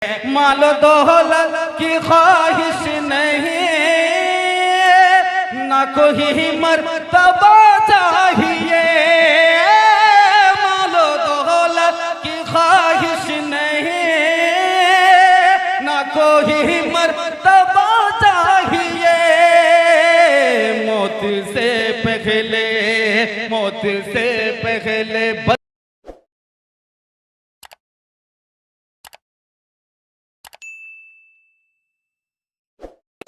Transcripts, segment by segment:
माल दौलत की ख्वाहिश नहीं, ना कोई मर्तबा चाहिए। माल दौलत की ख्वाहिश नहीं, ना कोई मर्तबा चाहिए। मौत से पहले, मौत से पहले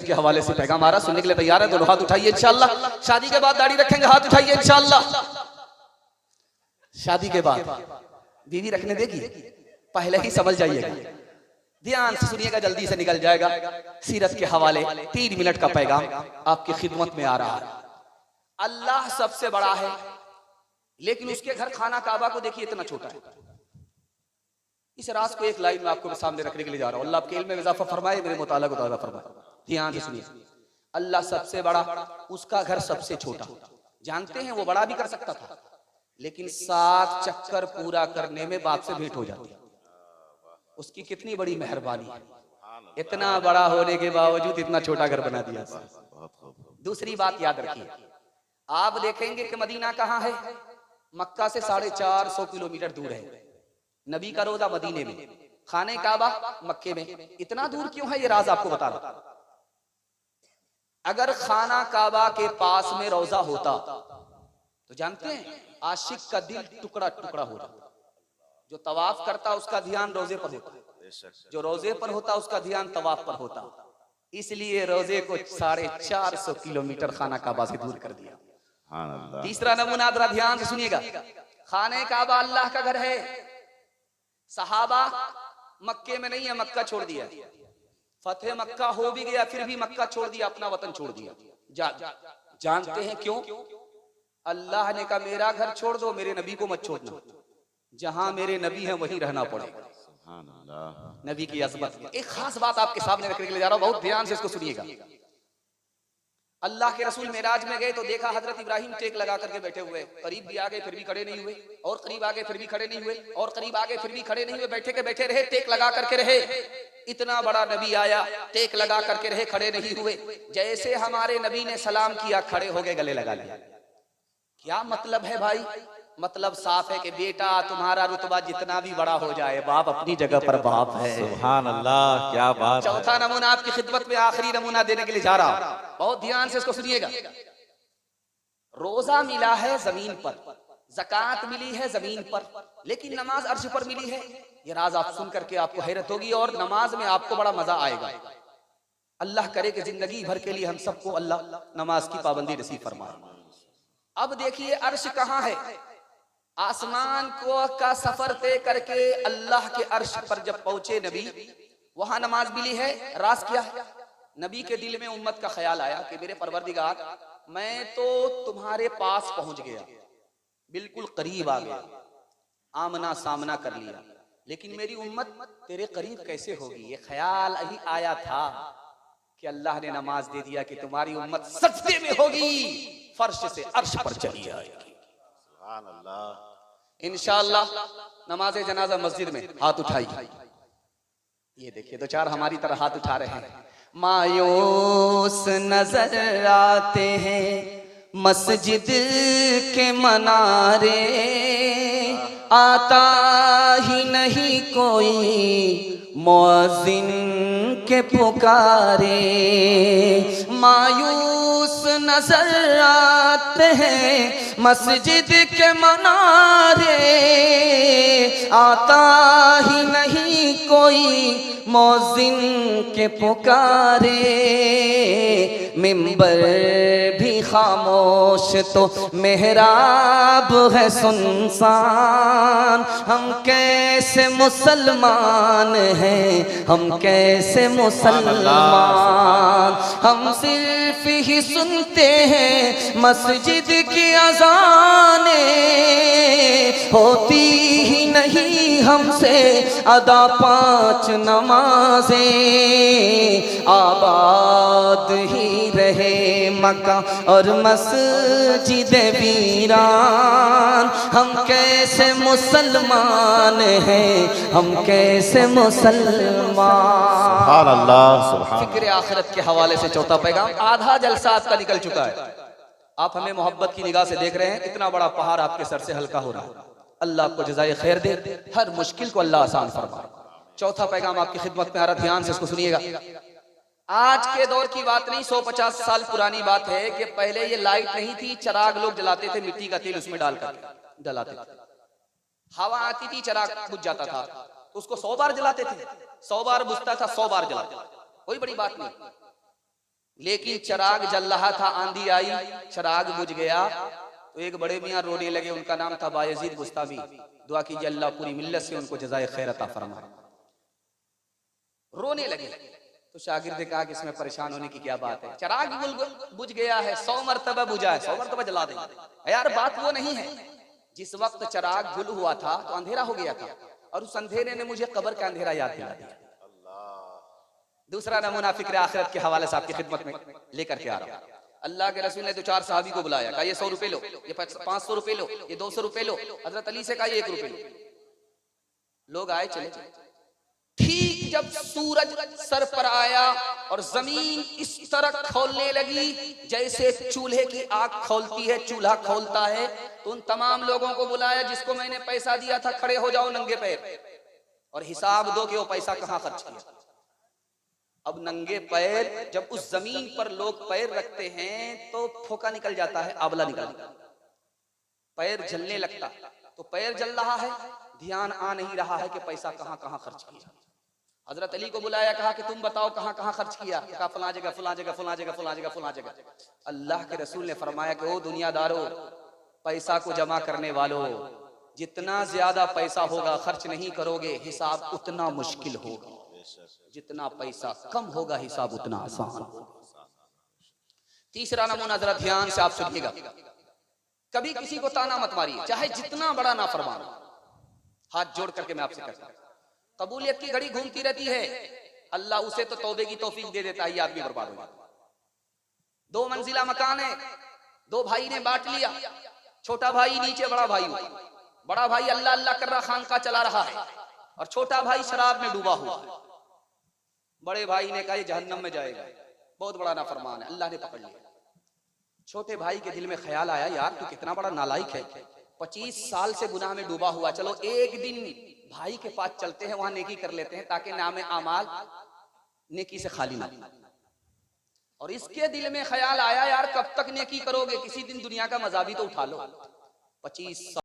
के हवाले से पैगाम आ रहा, सुनने के लिए तैयार है? दोनों हाथ उठाइए इंशाअल्लाह। शादी के बाद दाढ़ी रखेंगे, हाथ उठाइए इंशाअल्लाह। शादी के बाद बीवी रखने देगी? पहले ही समझ जाइएगा, ध्यान से सुनिएगा, जल्दी से निकल जाएगा। सीरत के हवाले 3 मिनट का पैगाम आपकी खिदमत में आ रहा है। अल्लाह सबसे बड़ा है, लेकिन उसके घर खाना काबा को देखिए इतना छोटा है। इस राज को एक लाइन में आपको सामने रखने के लिए जा रहा हूं। अल्लाह आपके इल्म में इजाफा फरमाए, मेरे मुताला को ताला फरमाए। ध्यान से सुनिए, अल्लाह सबसे बड़ा, उसका घर सबसे छोटा। जानते हैं वो बड़ा भी कर सकता था, लेकिन 7 चक्कर पूरा करने में बाप से भेंट हो जाती। उसकी कितनी बड़ी मेहरबानी है, इतना बड़ा होने के बावजूद इतना छोटा घर बना दिया। दूसरी बात याद रखिए, आप देखेंगे कि मदीना कहाँ है? मक्का से 450 किलोमीटर दूर है। नबी का रोजा मदीने में, खाने काबा मक्के में। इतना दूर क्यों है ये राज आपको बता रहा। अगर खाना काबा के पास में रोजा होता तो जानते हैं आशिक का दिल टुकड़ा टुकड़ा हो जाता। जो तवाफ करता उसका ध्यान रोजे पर होता, जो रोजे पर होता उसका ध्यान तवाफ पर होता। इसलिए रोजे को 450 किलोमीटर खाना काबा से दूर कर दिया। तीसरा नमूना जरा ध्यान से सुनिएगा, खाने काबा अल्लाह का घर है। सहाबा मक्के में नहीं है, मक्का छोड़ दिया। फतेह मक्का हो भी गया, फिर भी मक्का छोड़ दिया, अपना वतन छोड़ दिया। जानते हैं क्यों? अल्लाह ने कहा मेरा घर छोड़ दो, मेरे नबी को मत छोड़ना। जहां मेरे नबी हैं वहीं रहना पड़ेगा। नबी की अज़मत। एक खास बात आपके सामने रखने के लिए जा रहा हूं, बहुत ध्यान से इसको सुनिएगा। अल्लाह के रसूल मेराज में गए तो देखा हजरत इब्राहिम टेक लगा करके बैठे हुए। करीब भी आ गए फिर भी खड़े नहीं हुए, और करीब आ गए फिर भी खड़े नहीं हुए, और करीब आ गए फिर भी खड़े नहीं हुए। बैठे के बैठे रहे, टेक लगा करके रहे। इतना बड़ा नबी आया, टेक लगा करके रहे, खड़े नहीं हुए। जैसे हमारे नबी ने सलाम किया, खड़े हो गए, गले लगा लिया। क्या मतलब है भाई? मतलब साफ है कि बेटा तुम्हारा रुतबा जितना भी बड़ा हो जाए, बाप अपनी जगह पर बाप है। सुभान अल्लाह, क्या बात। चौथा नमूना आपकी खिदमत में, आखिरी नमूना देने के लिए जा रहा हूं, बहुत ध्यान से इसको सुनिएगा। रोजा मिला है जमीन पर, ज़कात मिली है जमीन पर, लेकिन नमाज अर्श पर मिली है। ये राज आप सुन करके आपको हैरत होगी और नमाज में आपको बड़ा मजा आएगा। अल्लाह करे कि जिंदगी भर के लिए हम सबको अल्लाह नमाज की पाबंदी नसीब फरमाए। अब देखिए अर्श कहाँ है? आसमान को का सफर तय करके अल्लाह के अर्श पर जब पहुंचे नबी, वहां नमाज मिली है। राज क्या है? नबी के दिल में उम्मत का ख्याल आया कि मेरे परवरदिगार, मैं तो तुम्हारे पास पहुंच गया, बिल्कुल करीब आ गया, आमना सामना कर लिया, लेकिन मेरी उम्मत तेरे करीब कैसे होगी? ये ख्याल अभी आया था कि अल्लाह ने नमाज दे दिया कि तुम्हारी उम्मत सजदे में होगी, फर्श से अर्श पर चली आएगी। इंशाअल्लाह नमाज जनाजा मस्जिद में हाथ उठाइए। ये देखिए 2-4 हमारी तरह हाथ उठा रहे हैं। मायूस नजर आते हैं मस्जिद के मनारे, आता ही नहीं कोई मुअज्जिन के पुकारे। मायूस नजर आते हैं मस्जिद के मनारे, आता ही नहीं कोई मुअज्जिन के पुकारे। मिंबर भी खामोश तो मेहराब है सुनसान। हम कैसे मुसलमान हैं, हम कैसे मुसलमान। हम सिर्फ ही सुनते हैं मस्जिद की अज़ाने, होती ही नहीं हमसे अदा 5 नमाजें। आबाद ही रहे मक्का और मस्जिद वीरान। हम कैसे मुसलमान हैं, हम कैसे मुसलमान। सुभान अल्लाह, सुभान। फिक्र आखिरत के हवाले से चौथा पैगाम। आधा जलसा आपका निकल चुका है, आप हमें मोहब्बत की निगाह से देख रहे हैं, इतना बड़ा पहाड़ आपके सर से हल्का हो रहा है। अल्लाह आपको जज़ाए खैर दे, हर मुश्किल को अल्लाह आसान फरमाए। चौथा पैगाम आपकी खिदमत में आ रहा, ध्यान से इसको सुनिएगा। आज के दौर की बात नहीं, 150 साल पुरानी बात है कि पहले ये लाइट नहीं थी, चराग लोग जलाते थे, मिट्टी का तेल उसमें डालकर जलाते थे। हवा आती थी, चराग बुझ जाता था, तो उसको 100 बार जलाते थे, 100 बार बुझता था, 100 बार जलाते थे, कोई बड़ी बात नहीं। लेकिन चराग जल रहा था, आंधी आई, चराग बुझ गया, तो एक बड़े मियाँ रोने लगे, उनका नाम था बायजीद बुस्तामी। दुआ कीजिए अल्लाह पूरी मिल्लत से उनको जज़ाए खैर अता फरमाए। रोने लगे तो शागिर्द ने कहा कि इसमें परेशान होने की क्या बात है, चराग बुझ गया है, 100 मरतबा बुझा है, 100 मरतबा जला देंगे। यार बात वो नहीं है, जिस वक्त चराग गुल हुआ था तो अंधेरा हो गया था, और उस अंधेरे ने मुझे कब्र का अंधेरा याद दिला दिया। दूसरा नमूना फिक्र आखिरत के हवाले से आपकी खिदमत में लेकर के आ रहा हूं। अल्लाह के रसूल ने तो 4 सहाबी को बुलाया, कहा ये 100 रुपए लो, ये 500 रुपए लो, ये 200 रुपए लो। हजरत अली से कहा ये 1 रुपए लो। लोग आए चले गए। ठीक जब सूरज सर पर आया और जमीन इस तरह खोलने लगी जैसे चूल्हे की आग खोलती है, चूल्हा खोलता है, तो उन तमाम लोगों को बुलाया जिसको मैंने पैसा दिया था, खड़े हो जाओ नंगे पैर और हिसाब दो कि वो पैसा कहां खर्च किया। अब नंगे पैर जब उस जमीन पर लोग पैर रखते हैं तो फोका निकल जाता है, आंवला निकलता, पैर जलने लगता। तो पैर जल रहा है, ध्यान आ नहीं रहा है कि पैसा कहां कहां खर्च किया। हजरत अली को बुलाया, कहा कि तुम बताओ कहां कहां खर्च किया। कहा फला जगह फला जगह फला जगह फला जगह फला जगह। अल्लाह के रसूल ने फरमाया कि ओ दुनियादारों, पैसा को जमा करने वालों, जितना ज्यादा पैसा होगा खर्च नहीं करोगे, हिसाब उतना मुश्किल होगा। जितना पैसा कम होगा, हिसाब उतना आसान होगा। तीसरा नमूना जरा ध्यान से आप सुनिएगा। कभी किसी को ताना मत मारिए, चाहे जितना बड़ा नाफरमान हो। हाथ जोड़ करके मैं आपसे कहता हूं, कबूलियत की घड़ी घूमती रहती है, अल्लाह उसे तो तौबे की तौफीक दे देता है, ये आदमी बर्बाद हो जाता है। 2 मंजिला मकान है, 2 भाई ने बांट लिया, छोटा भाई नीचे, बड़ा भाई ऊपर। बड़ा भाई अल्लाह अल्लाह कर रहा, खानका चला रहा है, और छोटा भाई शराब में डूबा हुआ है। बड़े भाई ने कहा ये जहन्नम में जाएगा, बहुत बड़ा नाफरमान है, अल्लाह ने पकड़ लिया। छोटे भाई के दिल में ख्याल आया, यार तू कितना बड़ा नालायक है, 25 साल से गुनाह में डूबा हुआ, चलो एक दिन भाई के पास चलते हैं, वहां नेकी कर लेते हैं, ताकि नामे आमाल नेकी से खाली ना। और इसके दिल में ख्याल आया, यार कब तक नेकी करोगे, किसी दिन दुनिया का मजा भी तो उठा लो। 25